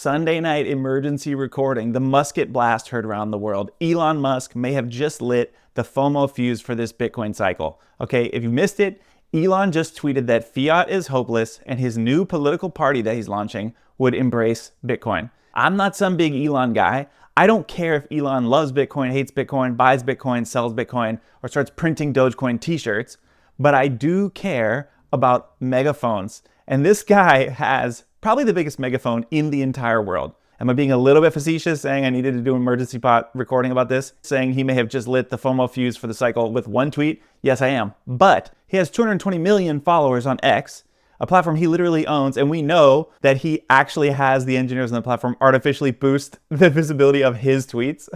Sunday night emergency recording, the musket blast heard around the world. Elon Musk may have just lit the FOMO fuse for this Bitcoin cycle. Okay, if you missed it, Elon just tweeted that fiat is hopeless and his new political party that he's launching would embrace Bitcoin. I'm not some big Elon guy. I don't care if Elon loves Bitcoin, hates Bitcoin, buys Bitcoin, sells Bitcoin, or starts printing Dogecoin t-shirts, but I do care about megaphones. And this guy has probably the biggest megaphone in the entire world. Am I being a little bit facetious saying I needed to do an emergency pot recording about this? Saying he may have just lit the FOMO fuse for the cycle with one tweet? Yes, I am. But he has 220 million followers on X, a platform he literally owns, and we know that he actually has the engineers on the platform artificially boost the visibility of his tweets.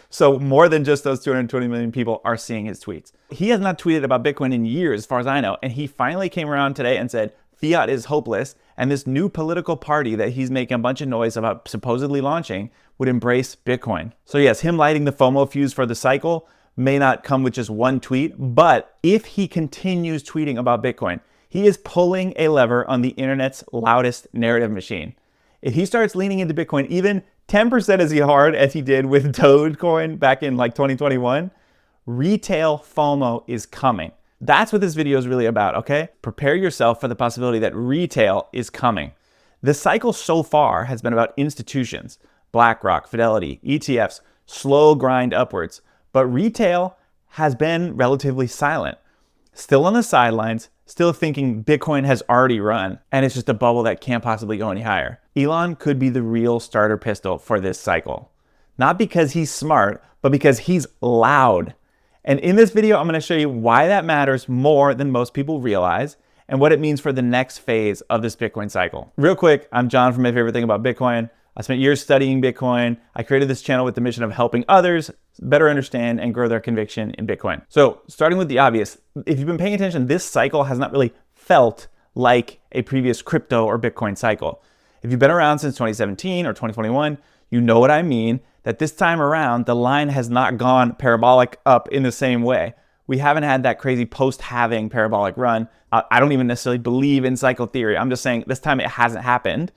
So more than just those 220 million people are seeing his tweets. He has not tweeted about Bitcoin in years, as far as I know, and he finally came around today and said, fiat is hopeless, and this new political party that he's making a bunch of noise about supposedly launching would embrace Bitcoin. So yes, him lighting the FOMO fuse for the cycle may not come with just one tweet, but if he continues tweeting about Bitcoin, he is pulling a lever on the internet's loudest narrative machine. If he starts leaning into Bitcoin even 10% as hard as he did with Dogecoin back in like 2021, retail FOMO is coming. That's what this video is really about, okay? Prepare yourself for the possibility that retail is coming. The cycle so far has been about institutions, BlackRock, Fidelity, ETFs, slow grind upwards, but retail has been relatively silent. Still on the sidelines, still thinking Bitcoin has already run, and it's just a bubble that can't possibly go any higher. Elon could be the real starter pistol for this cycle. Not because he's smart, but because he's loud. And in this video, I'm going to show you why that matters more than most people realize and what it means for the next phase of this Bitcoin cycle. Real quick, I'm John from My Favorite Thing About Bitcoin. I spent years studying Bitcoin. I created this channel with the mission of helping others better understand and grow their conviction in Bitcoin. So starting with the obvious, if you've been paying attention, this cycle has not really felt like a previous crypto or Bitcoin cycle. If you've been around since 2017 or 2021, you know what I mean, that this time around, the line has not gone parabolic up in the same way. We haven't had that crazy post-halving parabolic run. I don't even necessarily believe in cycle theory. I'm just saying this time it hasn't happened.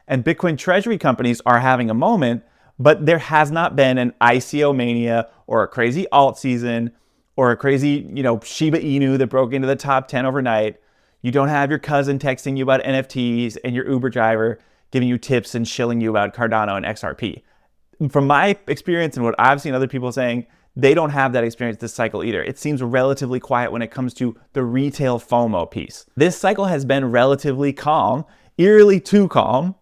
And Bitcoin treasury companies are having a moment, but there has not been an ICO mania or a crazy alt season or a crazy, Shiba Inu that broke into the top 10 overnight. You don't have your cousin texting you about NFTs and your Uber driver giving you tips and shilling you about Cardano and XRP. From my experience and what I've seen other people saying, they don't have that experience this cycle either. It seems relatively quiet when it comes to the retail FOMO piece. This cycle has been relatively calm, eerily too calm,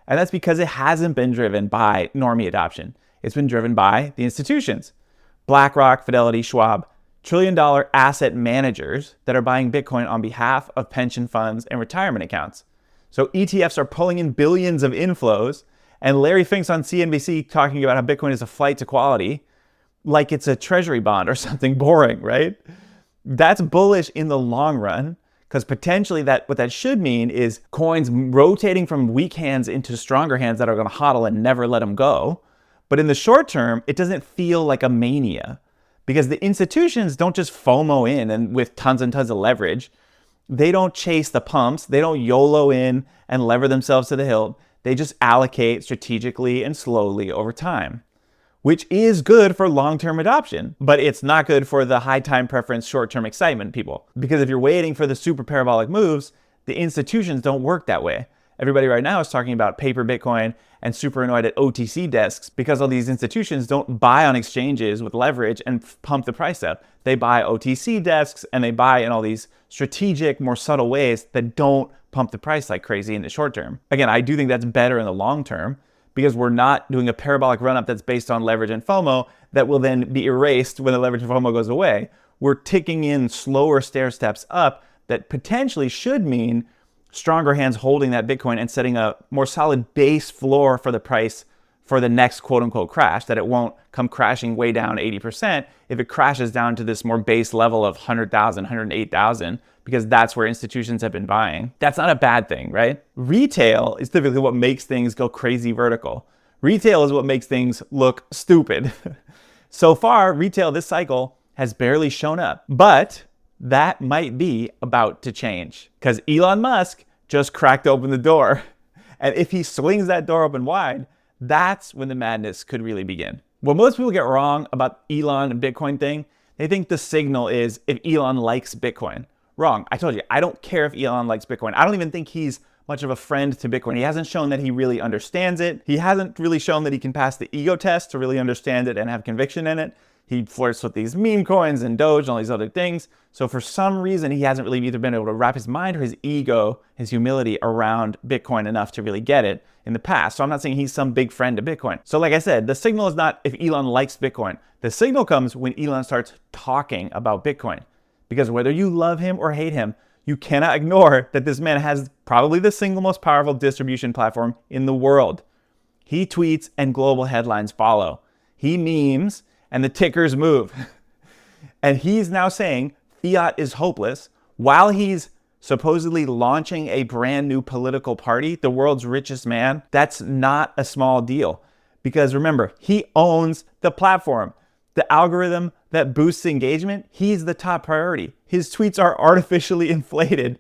and that's because it hasn't been driven by normie adoption. It's been driven by the institutions. BlackRock, Fidelity, Schwab, trillion-dollar asset managers that are buying Bitcoin on behalf of pension funds and retirement accounts. So ETFs are pulling in billions of inflows, and Larry Fink's on CNBC talking about how Bitcoin is a flight to quality, like it's a treasury bond or something boring, right? That's bullish in the long run, because potentially what that should mean is coins rotating from weak hands into stronger hands that are going to hodl and never let them go. But in the short term, it doesn't feel like a mania, because the institutions don't just FOMO in and with tons and tons of leverage. They don't chase the pumps. They don't YOLO in and lever themselves to the hilt. They just allocate strategically and slowly over time, which is good for long-term adoption, but it's not good for the high time preference, short-term excitement people. Because if you're waiting for the super parabolic moves, the institutions don't work that way. Everybody right now is talking about paper Bitcoin and super annoyed at OTC desks because all these institutions don't buy on exchanges with leverage and pump the price up. They buy OTC desks and they buy in all these strategic, more subtle ways that don't pump the price like crazy in the short term. Again, I do think that's better in the long term because we're not doing a parabolic run-up that's based on leverage and FOMO that will then be erased when the leverage and FOMO goes away. We're ticking in slower stair steps up that potentially should mean stronger hands holding that Bitcoin and setting a more solid base floor for the price for the next quote-unquote crash, that it won't come crashing way down 80% if it crashes down to this more base level of 100,000, 108,000, because that's where institutions have been buying. That's not a bad thing, right? Retail is typically what makes things go crazy vertical. Retail is what makes things look stupid. So far, retail this cycle has barely shown up, but that might be about to change because Elon Musk just cracked open the door. And if he swings that door open wide, that's when the madness could really begin. What most people get wrong about Elon and Bitcoin thing, they think the signal is if Elon likes Bitcoin. Wrong. I told you, I don't care if Elon likes Bitcoin. I don't even think he's much of a friend to Bitcoin. He hasn't shown that he really understands it. He hasn't really shown that he can pass the ego test to really understand it and have conviction in it. He flirts with these meme coins and Doge and all these other things. So for some reason, he hasn't really either been able to wrap his mind or his ego, his humility around Bitcoin enough to really get it in the past. So I'm not saying he's some big friend to Bitcoin. So like I said, the signal is not if Elon likes Bitcoin. The signal comes when Elon starts talking about Bitcoin. Because whether you love him or hate him, you cannot ignore that this man has probably the single most powerful distribution platform in the world. He tweets and global headlines follow. He memes and the tickers move. And he's now saying fiat is hopeless while he's supposedly launching a brand new political party, the world's richest man. That's not a small deal. Because remember, he owns the platform. The algorithm that boosts engagement, he's the top priority. His tweets are artificially inflated.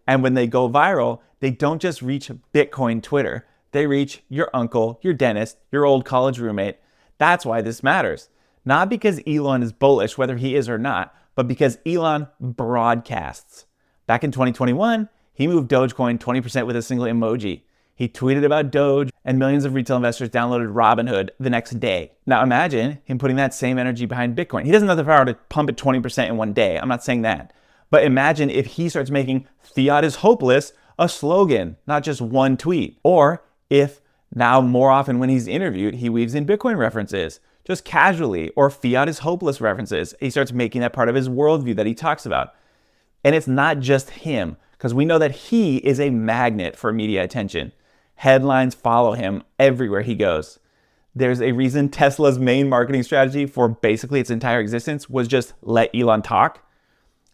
And when they go viral, they don't just reach Bitcoin Twitter. They reach your uncle, your dentist, your old college roommate. That's why this matters. Not because Elon is bullish, whether he is or not, but because Elon broadcasts. Back in 2021, he moved Dogecoin 20% with a single emoji. He tweeted about Doge and millions of retail investors downloaded Robinhood the next day. Now imagine him putting that same energy behind Bitcoin. He doesn't have the power to pump it 20% in one day. I'm not saying that. But imagine if he starts making fiat is hopeless a slogan, not just one tweet. Or if now more often when he's interviewed, he weaves in Bitcoin references, just casually, or fiat is hopeless references. He starts making that part of his worldview that he talks about. And it's not just him, because we know that he is a magnet for media attention. Headlines follow him everywhere he goes. There's a reason Tesla's main marketing strategy for basically its entire existence was just let Elon talk.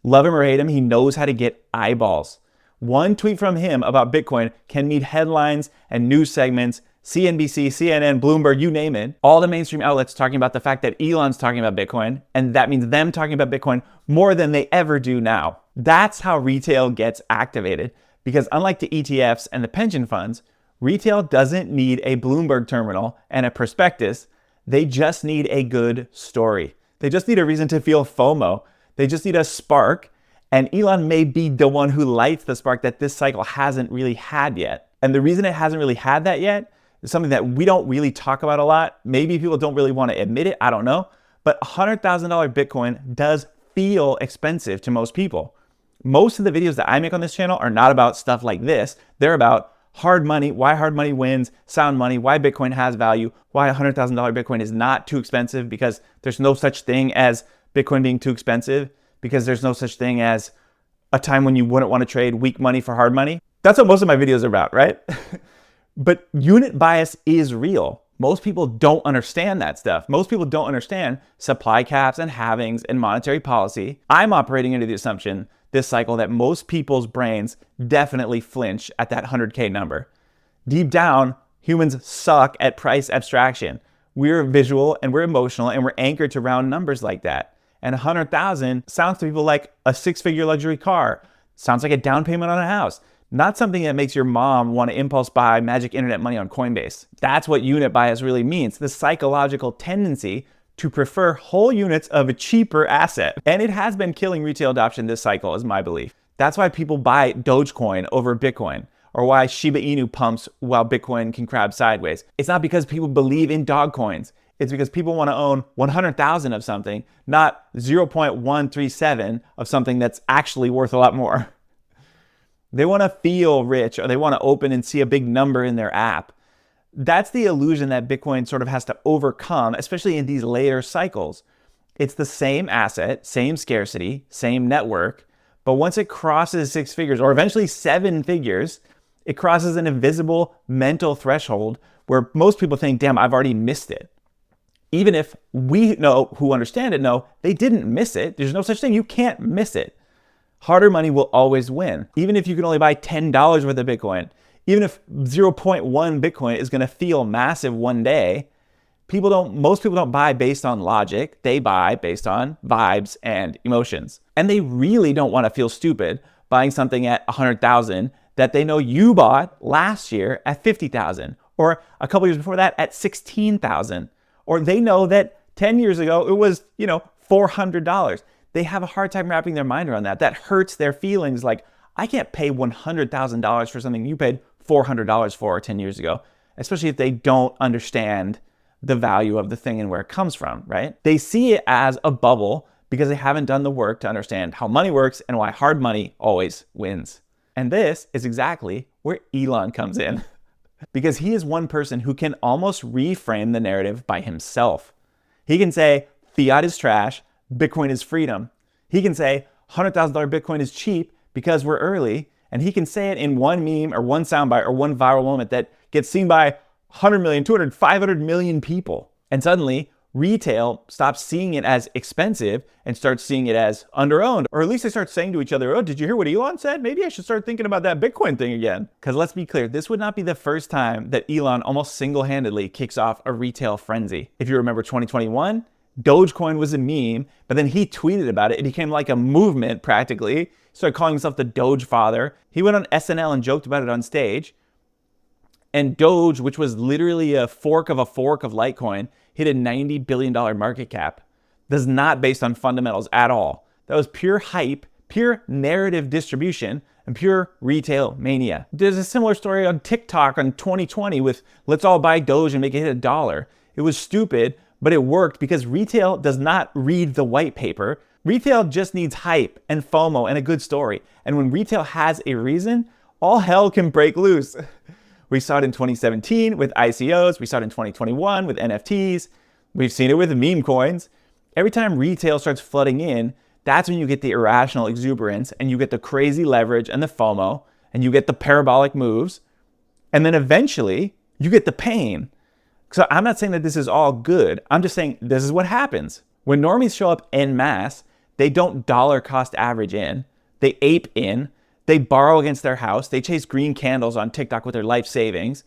Love him or hate him, he knows how to get eyeballs. One tweet from him about Bitcoin can meet headlines and news segments, CNBC, CNN, Bloomberg, you name it. All the mainstream outlets talking about the fact that Elon's talking about Bitcoin, and that means them talking about Bitcoin more than they ever do now. That's how retail gets activated, because unlike the ETFs and the pension funds, retail doesn't need a Bloomberg terminal and a prospectus. They just need a good story. They just need a reason to feel FOMO. They just need a spark. And Elon may be the one who lights the spark that this cycle hasn't really had yet. And the reason it hasn't really had that yet is something that we don't really talk about a lot. Maybe people don't really want to admit it. I don't know. But $100,000 Bitcoin does feel expensive to most people. Most of the videos that I make on this channel are not about stuff like this. They're about hard money, why hard money wins, sound money, why Bitcoin has value, why $100,000 Bitcoin is not too expensive, because there's no such thing as Bitcoin being too expensive, because there's no such thing as a time when you wouldn't want to trade weak money for hard money. That's what most of my videos are about, right? But unit bias is real. Most people don't understand that stuff. Most people don't understand supply caps and halvings and monetary policy. I'm operating under the assumption this cycle that most people's brains definitely flinch at that 100K number. Deep down, humans suck at price abstraction. We're visual and we're emotional and we're anchored to round numbers like that. And 100,000 sounds to people like a six-figure luxury car. Sounds like a down payment on a house. Not something that makes your mom want to impulse buy magic internet money on Coinbase. That's what unit bias really means. The psychological tendency to prefer whole units of a cheaper asset. And it has been killing retail adoption this cycle, is my belief. That's why people buy Dogecoin over Bitcoin, or why Shiba Inu pumps while Bitcoin can crab sideways. It's not because people believe in dog coins. It's because people want to own 100,000 of something, not 0.137 of something that's actually worth a lot more. They want to feel rich, or they want to open and see a big number in their app. That's the illusion that Bitcoin sort of has to overcome, especially in these later cycles. It's the same asset, same scarcity, same network, but once it crosses six figures, or eventually seven figures, it crosses an invisible mental threshold where most people think, damn, I've already missed it. Even if we know, who understand it, know they didn't miss it. There's no such thing. You can't miss it. Harder money will always win. Even if you can only buy $10 worth of Bitcoin, even if 0.1 Bitcoin is going to feel massive one day, most people don't buy based on logic. They buy based on vibes and emotions. And they really don't want to feel stupid buying something at 100,000 that they know you bought last year at 50,000, or a couple years before that at 16,000, or they know that 10 years ago it was, $400. They have a hard time wrapping their mind around that. That hurts their feelings. Like, I can't pay $100,000 for something you paid $400 for 10 years ago, especially if they don't understand the value of the thing and where it comes from, right? They see it as a bubble because they haven't done the work to understand how money works and why hard money always wins. And this is exactly where Elon comes in because he is one person who can almost reframe the narrative by himself. He can say, fiat is trash, Bitcoin is freedom. He can say, $100,000 Bitcoin is cheap because we're early. And he can say it in one meme or one soundbite or one viral moment that gets seen by 100 million, 200, 500 million people. And suddenly, retail stops seeing it as expensive and starts seeing it as under-owned. Or at least they start saying to each other, oh, did you hear what Elon said? Maybe I should start thinking about that Bitcoin thing again. Because let's be clear, this would not be the first time that Elon almost single-handedly kicks off a retail frenzy. If you remember 2021, Dogecoin was a meme, but then he tweeted about it. It became like a movement practically. He started calling himself the Doge father. He went on SNL and joked about it on stage. And Doge, which was literally a fork of Litecoin, hit a $90 billion market cap. That's not based on fundamentals at all. That was pure hype, pure narrative distribution, and pure retail mania. There's a similar story on TikTok on 2020 with let's all buy Doge and make it hit $1. It was stupid, but it worked because retail does not read the white paper. Retail just needs hype and FOMO and a good story. And when retail has a reason, all hell can break loose. We saw it in 2017 with ICOs. We saw it in 2021 with NFTs. We've seen it with meme coins. Every time retail starts flooding in, that's when you get the irrational exuberance and you get the crazy leverage and the FOMO and you get the parabolic moves. And then eventually you get the pain. So I'm not saying that this is all good. I'm just saying this is what happens. When normies show up en masse, they don't dollar cost average in. They ape in. They borrow against their house. They chase green candles on TikTok with their life savings,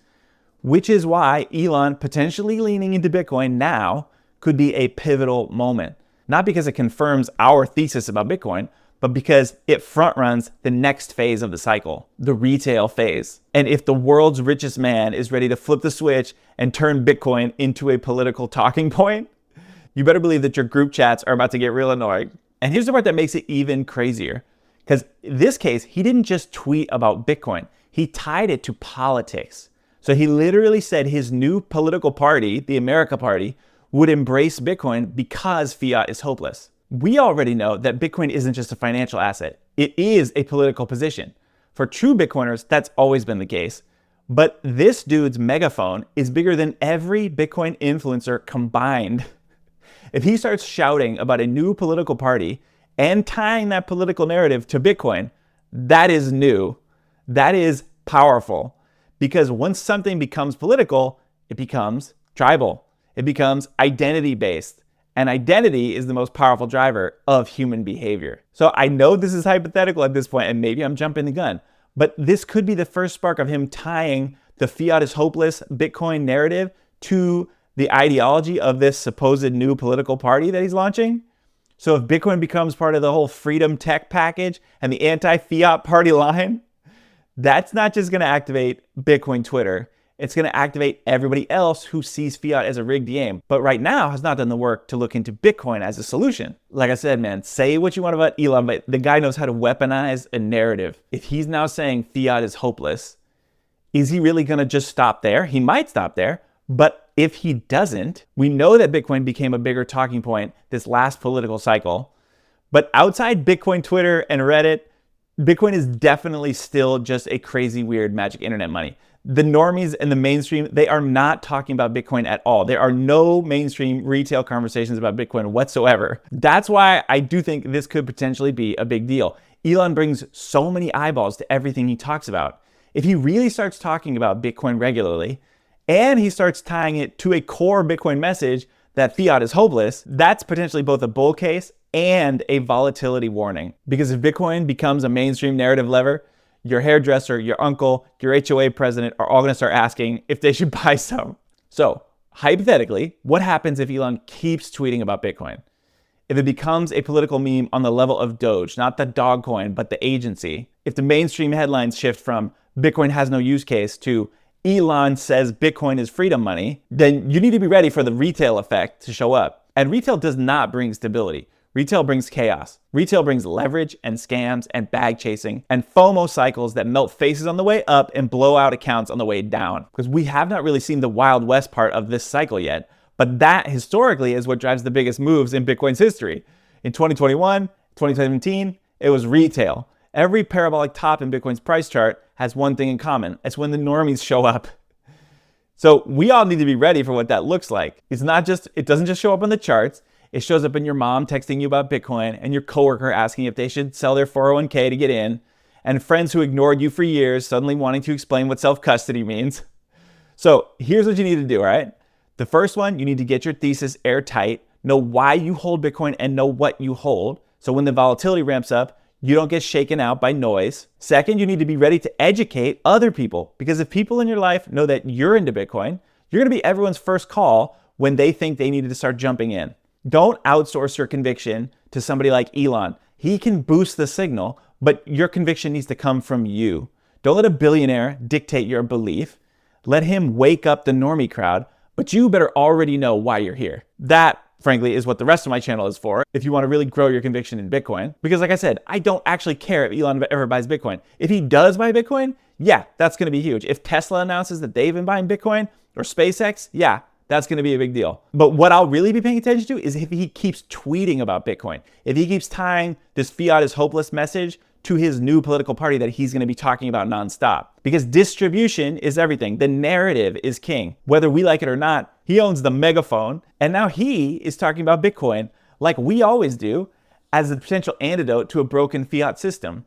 which is why Elon potentially leaning into Bitcoin now could be a pivotal moment. Not because it confirms our thesis about Bitcoin, but because it front runs the next phase of the cycle, the retail phase. And if the world's richest man is ready to flip the switch and turn Bitcoin into a political talking point, you better believe that your group chats are about to get real annoying. And here's the part that makes it even crazier. Because in this case, he didn't just tweet about Bitcoin. He tied it to politics. So he literally said his new political party, the America Party, would embrace Bitcoin because fiat is hopeless. We already know that Bitcoin isn't just a financial asset. It is a political position. For true Bitcoiners, that's always been the case. But this dude's megaphone is bigger than every Bitcoin influencer combined. If he starts shouting about a new political party and tying that political narrative to Bitcoin, that is new. That is powerful. Because once something becomes political, it becomes tribal. It becomes identity-based. And identity is the most powerful driver of human behavior. So I know this is hypothetical at this point, and maybe I'm jumping the gun, but this could be the first spark of him tying the fiat is hopeless Bitcoin narrative to the ideology of this supposed new political party that he's launching. So if Bitcoin becomes part of the whole freedom tech package and the anti-fiat party line, that's not just going to activate Bitcoin Twitter. It's going to activate everybody else who sees fiat as a rigged game, but right now has not done the work to look into Bitcoin as a solution. Like I said, man, say what you want about Elon, but the guy knows how to weaponize a narrative. If he's now saying fiat is hopeless, is he really going to just stop there? He might stop there, but if he doesn't, we know that Bitcoin became a bigger talking point this last political cycle. But outside Bitcoin Twitter and Reddit, Bitcoin is definitely still just a crazy, weird magic internet money. The normies and the mainstream, they are not talking about Bitcoin at all. There are no mainstream retail conversations about Bitcoin whatsoever. That's why I do think this could potentially be a big deal. Elon brings so many eyeballs to everything he talks about. If he really starts talking about Bitcoin regularly, and he starts tying it to a core Bitcoin message that fiat is hopeless, that's potentially both a bull case and a volatility warning. Because if Bitcoin becomes a mainstream narrative lever, your hairdresser, your uncle, your HOA president are all going to start asking if they should buy some. So hypothetically, what happens if Elon keeps tweeting about Bitcoin? If it becomes a political meme on the level of Doge, not the dog coin, but the agency, if the mainstream headlines shift from Bitcoin has no use case to Elon says Bitcoin is freedom money, then you need to be ready for the retail effect to show up. And retail does not bring stability. Retail brings chaos. Retail brings leverage and scams and bag chasing and FOMO cycles that melt faces on the way up and blow out accounts on the way down. Because we have not really seen the Wild West part of this cycle yet, but that historically is what drives the biggest moves in Bitcoin's history. In 2021, 2017, it was retail. Every parabolic top in Bitcoin's price chart has one thing in common. It's when the normies show up. So we all need to be ready for what that looks like. It doesn't just show up on the charts. It shows up in your mom texting you about Bitcoin and your coworker asking if they should sell their 401k to get in, and friends who ignored you for years suddenly wanting to explain what self-custody means. So here's what you need to do, all right? The first one, you need to get your thesis airtight, know why you hold Bitcoin and know what you hold. So when the volatility ramps up, you don't get shaken out by noise. Second, you need to be ready to educate other people, because if people in your life know that you're into Bitcoin, you're gonna be everyone's first call when they think they needed to start jumping in. Don't outsource your conviction to somebody like Elon. He can boost the signal, but your conviction needs to come from you. Don't let a billionaire dictate your belief. Let him wake up the normie crowd, but you better already know why you're here. That, frankly, is what the rest of my channel is for, if you want to really grow your conviction in Bitcoin. Because like I said, I don't actually care if Elon ever buys Bitcoin. If he does buy Bitcoin, yeah, that's going to be huge. If Tesla announces that they've been buying Bitcoin, or SpaceX, yeah, that's going to be a big deal. But what I'll really be paying attention to is if he keeps tweeting about Bitcoin, if he keeps tying this fiat is hopeless message to his new political party that he's going to be talking about nonstop. Because distribution is everything. The narrative is king. Whether we like it or not, he owns the megaphone. And now he is talking about Bitcoin like we always do as a potential antidote to a broken fiat system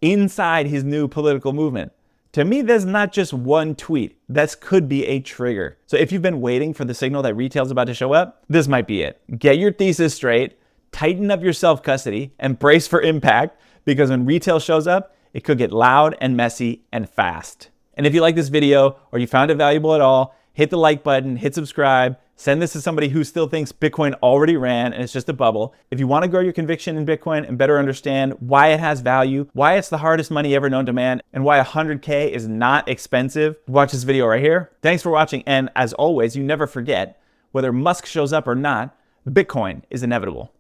inside his new political movement. To me, there's not just one tweet. That could be a trigger. So if you've been waiting for the signal that retail's about to show up, this might be it. Get your thesis straight, tighten up your self-custody, and brace for impact, because when retail shows up, it could get loud and messy and fast. And if you like this video or you found it valuable at all, hit the like button, hit subscribe, send this to somebody who still thinks Bitcoin already ran and it's just a bubble. If you want to grow your conviction in Bitcoin and better understand why it has value, why it's the hardest money ever known to man, and why 100K is not expensive, watch this video right here. Thanks for watching, and as always, you never forget, whether Musk shows up or not, Bitcoin is inevitable.